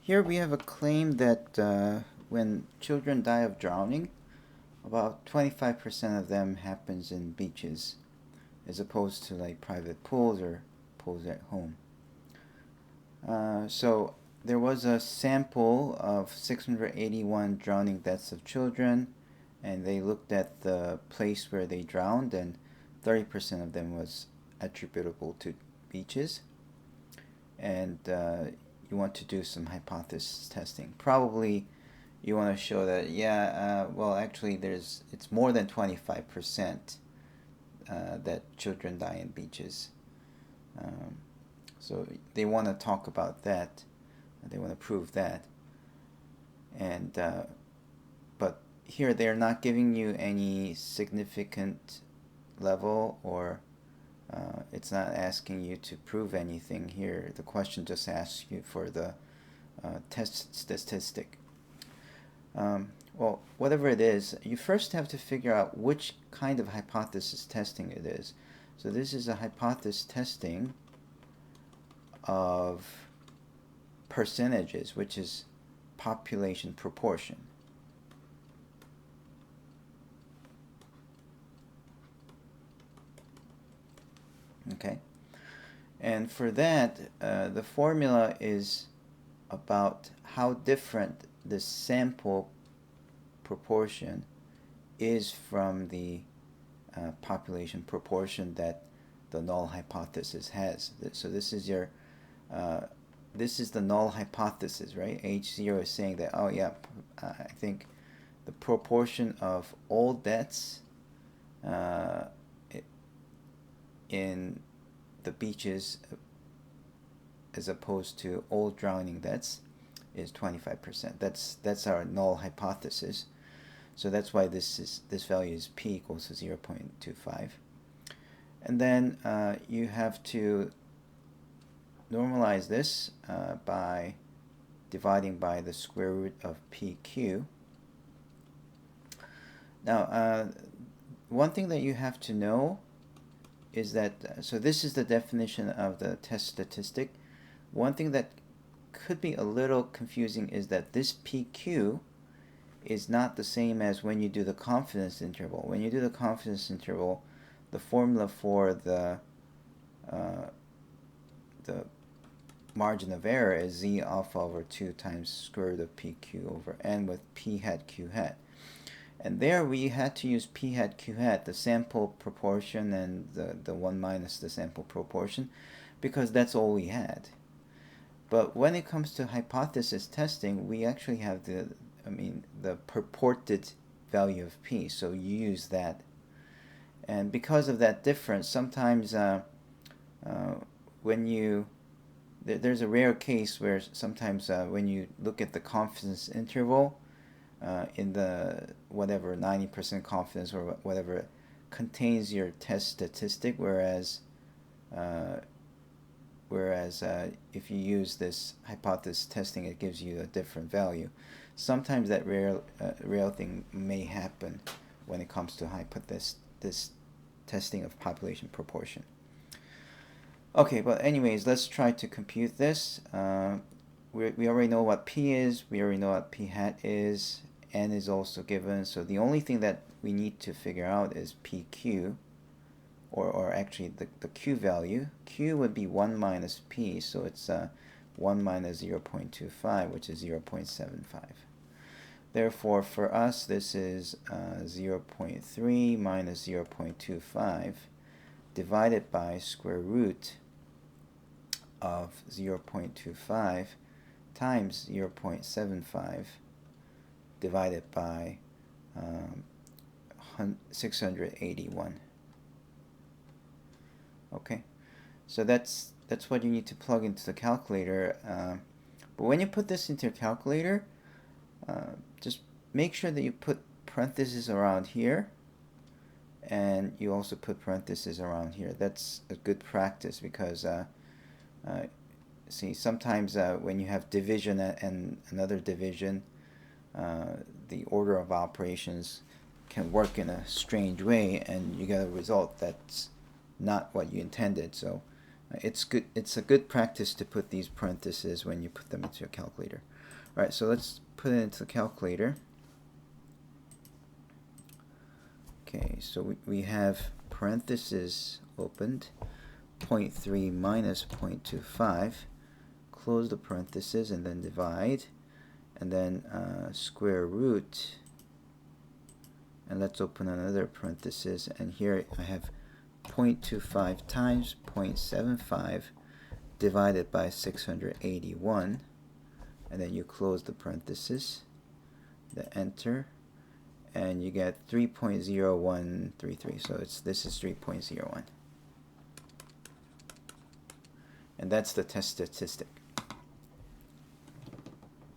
Here we have a claim that when children die of drowning, about 25% of them happens in beaches, as opposed to like private pools or pools at home. So there was a sample of 681 drowning deaths of children, and they looked at the place where they drowned, and 30% of them was attributable to beaches. And you want to do some hypothesis testing. Probably you want to show that, well, actually, it's more than 25% that children die in beaches. So they want to talk about that. They want to prove that. And but here they're not giving you any significant level, or it's not asking you to prove anything here. The question just asks you for the test statistic. Well, whatever it is, you first have to figure out which kind of hypothesis testing it is. So this is a hypothesis testing of percentages, which is population proportion. Okay, and for that, the formula is about how different the sample proportion is from the population proportion that the null hypothesis has. So this is your this is the null hypothesis, right? H0 is saying that, oh yeah, I think the proportion of all deaths in the beaches as opposed to all drowning deaths is 25%. That's our null hypothesis. So that's why this value is p equals to 0.25. And then you have to normalize this by dividing by the square root of pq. Now, one thing that you have to know is that, so this is the definition of the test statistic. One thing that could be a little confusing is that this PQ is not the same as when you do the confidence interval. When you do the confidence interval, the formula for the margin of error is z alpha over 2 times square root of PQ over n with p hat q hat. And there we had to use p hat q hat, the sample proportion, and the 1 minus the sample proportion, because that's all we had. But when it comes to hypothesis testing, we actually have the purported value of p, so you use that. And because of that difference, sometimes there's a rare case where sometimes when you look at the confidence interval, in the whatever 90% confidence or whatever contains your test statistic, whereas if you use this hypothesis testing, it gives you a different value. Sometimes that rare thing may happen when it comes to this testing of population proportion. Okay, but anyways, let's try to compute this. We already know what p is, we already know what p hat is, n is also given, so the only thing that we need to figure out is pq, or actually the q value. Q would be 1 minus p, so it's 1 minus 0.25, which is 0.75. Therefore, for us, this is 0.3 minus 0.25 divided by square root of 0.25 times 0.75 divided by 681. Okay, so that's what you need to plug into the calculator. But when you put this into your calculator, just make sure that you put parentheses around here, and you also put parentheses around here. That's a good practice, because see, sometimes when you have division and another division, the order of operations can work in a strange way, and you get a result that's not what you intended. So It's a good practice to put these parentheses when you put them into your calculator. All right, so let's put it into the calculator. Okay, so we have parentheses opened, 0.3 minus 0.25, close the parentheses and then divide, and then square root, and let's open another parenthesis, and here I have 0.25 times 0.75 divided by 681, and then you close the parenthesis, the enter, and you get 3.0133. So this is 3.01. And that's the test statistic.